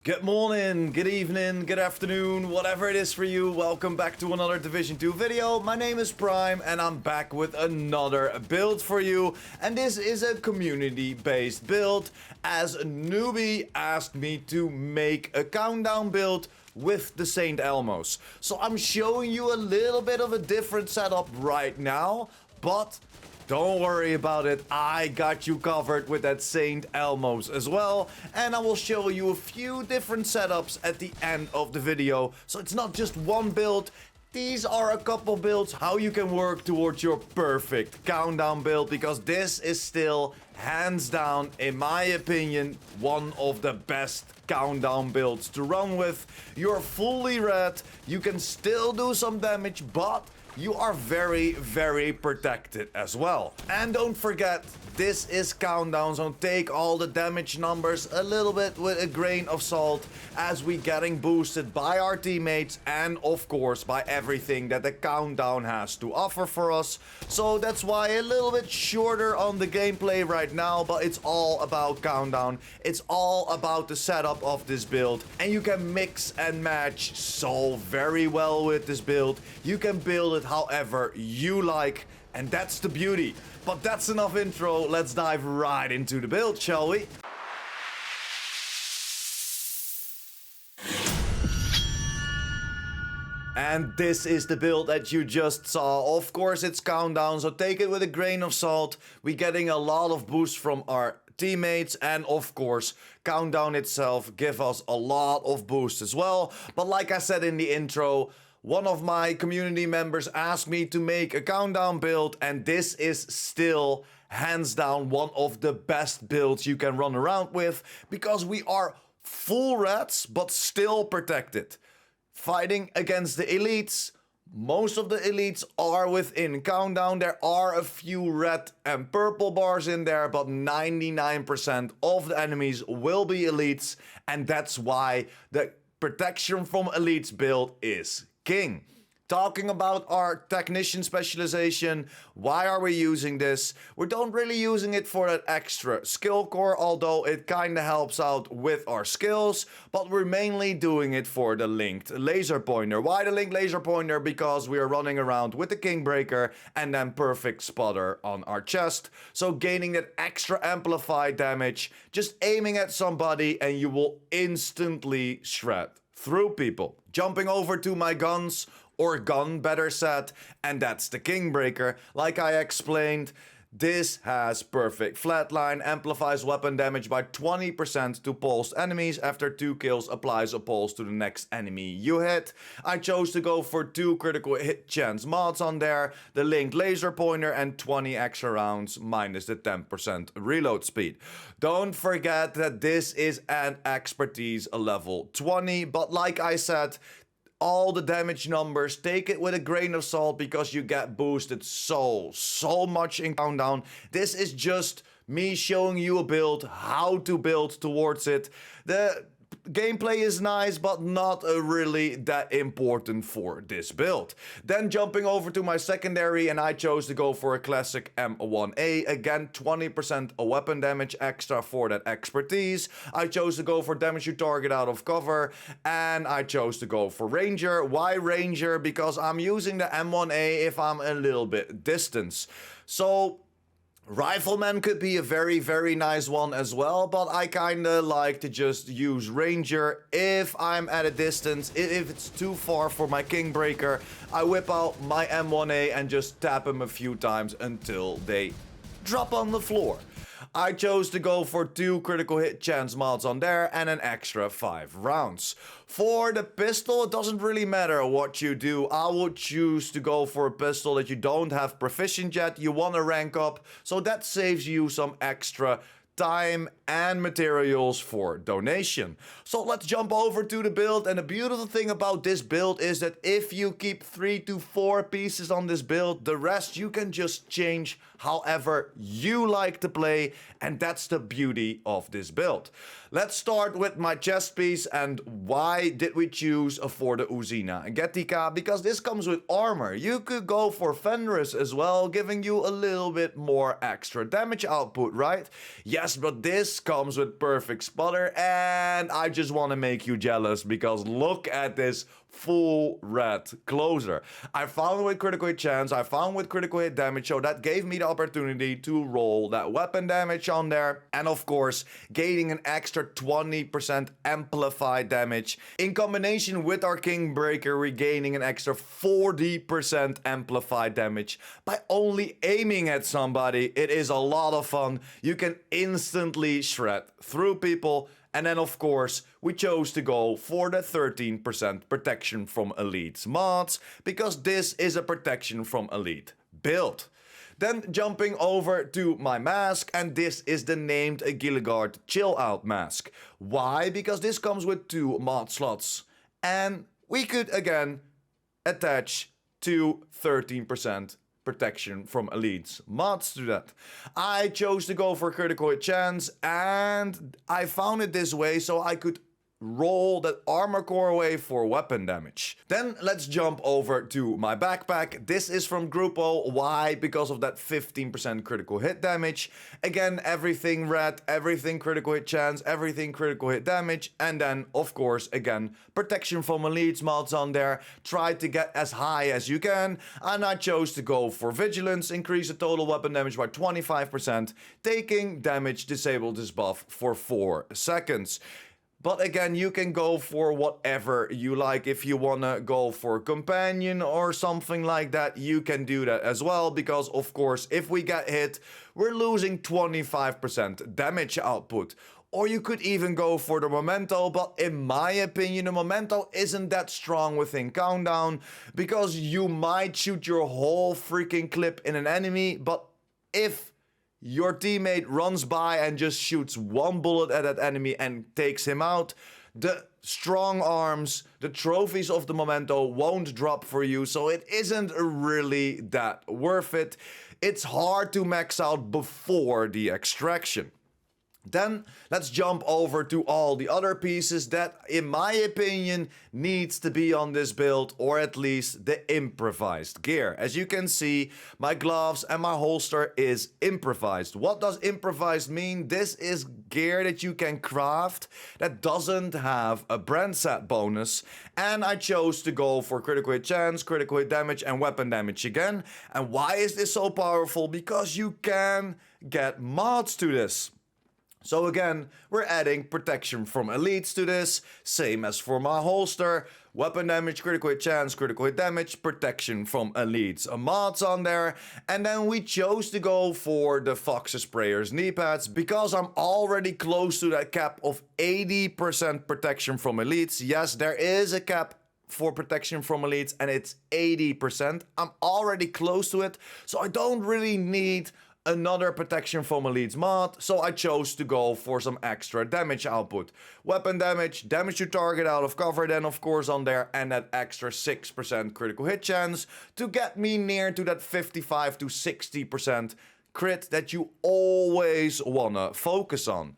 Good morning, good evening, good afternoon, whatever it is for you. Welcome back to another Division 2 video. My name is Prime and I'm back with another build for you. And this is a community-based build, as a newbie asked me to make a countdown build with the Saint Elmos. So I'm showing you a little bit of a different setup right now, but don't worry about it, I got you covered with that Saint Elmos as well. And I will show you a few different setups at the end of the video. So it's not just one build. These are a couple builds how you can work towards your perfect countdown build, because this is still, hands down, in my opinion, one of the best countdown builds to run with. You're fully red, you can still do some damage, but you are very, very protected as well. And don't forget, this is countdown, so take all the damage numbers a little bit with a grain of salt, as we getting boosted by our teammates and of course by everything that the countdown has to offer for us. So that's why a little bit shorter on the gameplay right now, but it's all about countdown. It's all about the setup of this build, and you can mix and match so very well with this build. You can build it however you like, and that's the beauty. But that's enough intro, let's dive right into the build, shall we? And this is the build that you just saw. Of course it's countdown, so take it with a grain of salt. We're getting a lot of boost from our teammates, and of course countdown itself give us a lot of boost as well. But like I said in the intro, one of my community members asked me to make a countdown build, and this is still hands down one of the best builds you can run around with, because we are full reds but still protected. Fighting against the elites, most of the elites are within countdown. There are a few red and purple bars in there, but 99% of the enemies will be elites, and that's why the protection from elites build is king. Talking about our technician specialization, why are we using this? We don't really using it for that extra skill core, although it kinda helps out with our skills, but we're mainly doing it for the linked laser pointer. Why the linked laser pointer? Because we are running around with the Kingbreaker and then perfect spotter on our chest, so gaining that extra amplified damage, just aiming at somebody and you will instantly shred through people. Jumping over to my guns, or gun better said, and that's the Kingbreaker. Like I explained, this has perfect flatline, amplifies weapon damage by 20% to pulsed enemies. After 2 kills, applies a pulse to the next enemy you hit. I chose to go for 2 critical hit chance mods on there, the linked laser pointer, and 20 extra rounds minus the 10% reload speed. Don't forget that this is an expertise level 20, but like I said, all the damage numbers, take it with a grain of salt, because you get boosted so much in countdown. This is just me showing you a build, how to build towards it. The gameplay is nice, but not really that important for this build. Then jumping over to my secondary, and I chose to go for a classic M1A. Again, 20% weapon damage extra for that expertise. I chose to go for damage you target out of cover, and I chose to go for Ranger. Why Ranger? Because I'm using the M1A if I'm a little bit distance. So Rifleman could be a very, very nice one as well, but I kinda like to just use Ranger if I'm at a distance. If it's too far for my Kingbreaker, I whip out my M1A and just tap them a few times until they drop on the floor. I chose to go for 2 critical hit chance mods on there and an extra 5 rounds. For the pistol, it doesn't really matter what you do. I would choose to go for a pistol that you don't have proficient yet. You want to rank up, so that saves you some extra time and materials for donation. So let's jump over to the build, and the beautiful thing about this build is that if you keep 3 to 4 pieces on this build, the rest you can just change however you like to play, and that's the beauty of this build. Let's start with my chest piece, and why did we choose for the Uzina Getika? Because this comes with armor. You could go for Fenris as well, giving you a little bit more extra damage output, right? Yeah, Yes, but this comes with perfect spotter, and I just want to make you jealous because look at this full red closer. I found with critical hit chance, I found with critical hit damage, so that gave me the opportunity to roll that weapon damage on there, and of course gaining an extra 20% amplified damage in combination with our King Breaker regaining an extra 40% amplified damage by only aiming at somebody. It is a lot of fun. You can instantly shred through people. And then, of course, we chose to go for the 13% protection from elites mods, because this is a protection from elite build. Then jumping over to my mask, and this is the named Gilligard Chill Out mask. Why? Because this comes with 2 mod slots, and we could again attach to 13% protection from elites mods to that. I chose to go for critical hit chance, and I found it this way so I could roll that armor core away for weapon damage. Then let's jump over to my backpack. This is from Grupo. Why? Because of that 15% critical hit damage. Again, everything red, everything critical hit chance, everything critical hit damage, and then of course again protection from elites mods on there. Try to get as high as you can, and I chose to go for vigilance, increase the total weapon damage by 25%, taking damage disable this buff for 4 seconds. But again, you can go for whatever you like. If you wanna go for companion or something like that, you can do that as well. Because of course, if we get hit, we're losing 25% damage output. Or you could even go for the memento, but in my opinion, the memento isn't that strong within countdown. Because you might shoot your whole freaking clip in an enemy, but if your teammate runs by and just shoots 1 bullet at that enemy and takes him out, the strong arms, the trophies of the memento won't drop for you, so it isn't really that worth it. It's hard to max out before the extraction. Then let's jump over to all the other pieces that, in my opinion, needs to be on this build, or at least the improvised gear. As you can see, my gloves and my holster is improvised. What does improvised mean? This is gear that you can craft that doesn't have a brand set bonus, and I chose to go for critical hit chance, critical hit damage, and weapon damage again. And why is this so powerful? Because you can get mods to this. So again, we're adding protection from elites to this, same as for my holster. Weapon damage, critical hit chance, critical hit damage, protection from elites mods on there. And then we chose to go for the Fox Sprayer's knee pads because I'm already close to that cap of 80% protection from elites. Yes, there is a cap for protection from elites and it's 80%. I'm already close to it, so I don't really need another protection from elites mod, so I chose to go for some extra damage output. Weapon damage, damage to target out of cover then of course on there, and that extra 6% critical hit chance to get me near to that 55 to 60% crit that you always wanna focus on.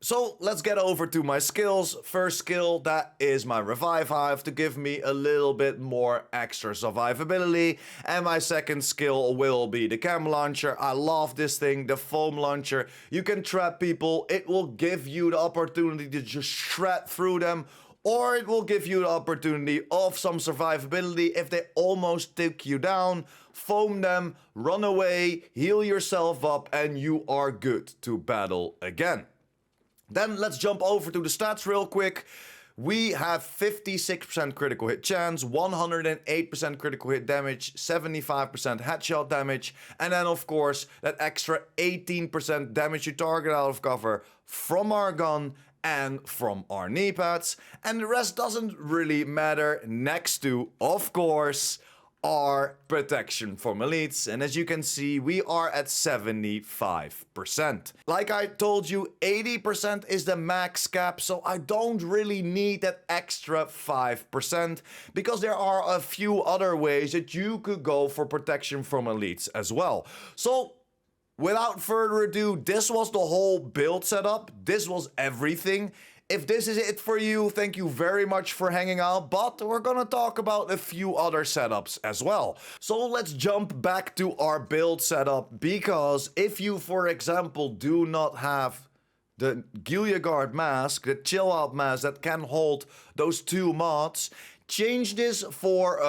So let's get over to my skills. First skill, that is my Revive Hive to give me a little bit more extra survivability. And my second skill will be the Cam Launcher. I love this thing, the Foam Launcher. You can trap people. It will give you the opportunity to just shred through them. Or it will give you the opportunity of some survivability if they almost take you down. Foam them, run away, heal yourself up, and you are good to battle again. Then let's jump over to the stats real quick. We have 56% critical hit chance, 108% critical hit damage, 75% headshot damage, and then of course that extra 18% damage to target out of cover from our gun and from our knee pads. And the rest doesn't really matter next to, of course, our protection from elites, and as you can see, we are at 75%. Like I told you, 80% is the max cap, so I don't really need that extra 5% because there are a few other ways that you could go for protection from elites as well. So without further ado, this was the whole build setup. This was everything. If this is it for you, thank you very much for hanging out, but we're gonna talk about a few other setups as well. So let's jump back to our build setup, because if you, for example, do not have the Gilia Guard mask, the chill out mask that can hold those two mods, change this for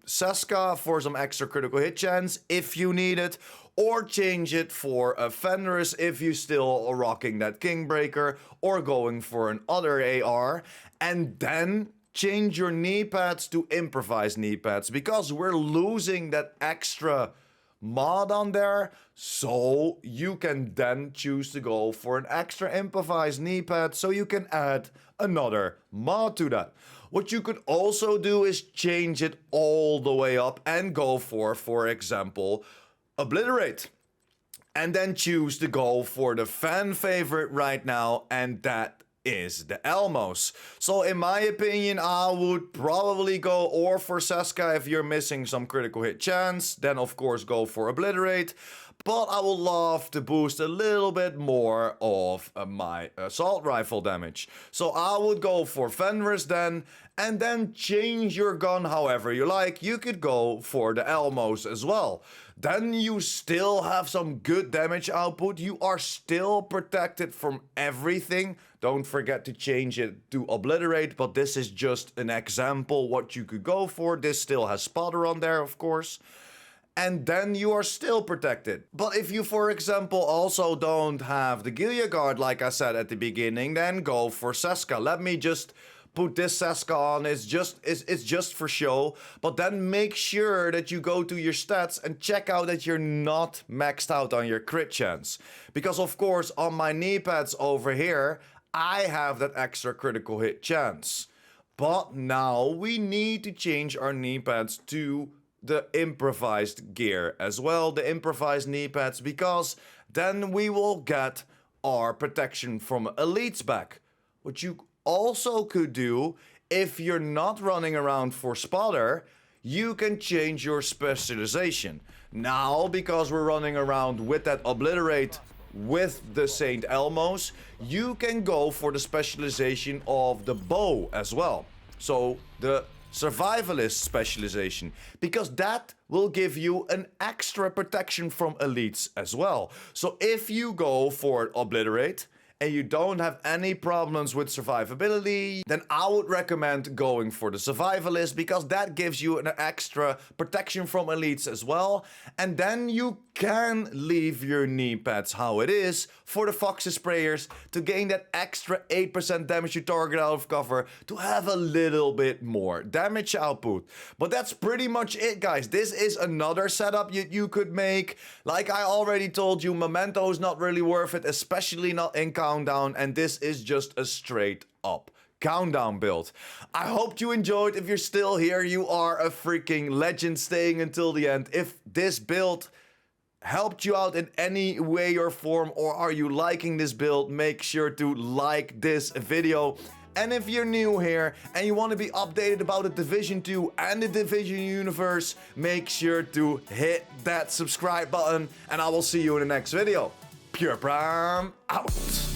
Seska for some extra critical hit chance if you need it, or change it for a Fenris if you still are rocking that Kingbreaker or going for another AR, and then change your knee pads to improvised knee pads, because we're losing that extra mod on there, so you can then choose to go for an extra improvised knee pad so you can add another mod to that. What you could also do is change it all the way up and go for example, Obliterate. And then choose to go for the fan favorite right now, and that is the Elmos. So in my opinion, I would probably go or for Seska if you're missing some critical hit chance, then of course go for Obliterate. But I would love to boost a little bit more of my assault rifle damage. So I would go for Fenris then, and then change your gun however you like. You could go for the Elmos as well. Then you still have some good damage output. You are still protected from everything. Don't forget to change it to Obliterate, but this is just an example what you could go for. This still has Spotter on there, of course. And then you are still protected. But if you, for example, also don't have the Gilia Guard, like I said at the beginning, then go for Seska. Let me just put this Seska on. It's just for show. But then make sure that you go to your stats and check out that you're not maxed out on your crit chance. Because of course, on my knee pads over here, I have that extra critical hit chance. But now we need to change our knee pads to the improvised gear as well, the improvised knee pads, because then we will get our protection from elites back. What you also could do, if you're not running around for Spotter, you can change your specialization. Now, because we're running around with that Obliterate with the Saint Elmos, you can go for the specialization of the bow as well. So the Survivalist specialization, because that will give you an extra protection from elites as well. So if you go for Obliterate and you don't have any problems with survivability, then I would recommend going for the Survivalist, because that gives you an extra protection from elites as well. And then you can leave your knee pads how it is for the Foxy Sprayers to gain that extra 8% damage to target out of cover to have a little bit more damage output. But that's pretty much it, guys. This is another setup you could make. Like I already told you, Memento is not really worth it, especially not in Countdown, and this is just a straight up Countdown build. I hope you enjoyed. If you're still here, you are a freaking legend staying until the end. If this build helped you out in any way or form, or are you liking this build, make sure to like this video. And if you're new here and you want to be updated about the Division 2 and the Division universe, make sure to hit that subscribe button, and I will see you in the next video. PurePrime out.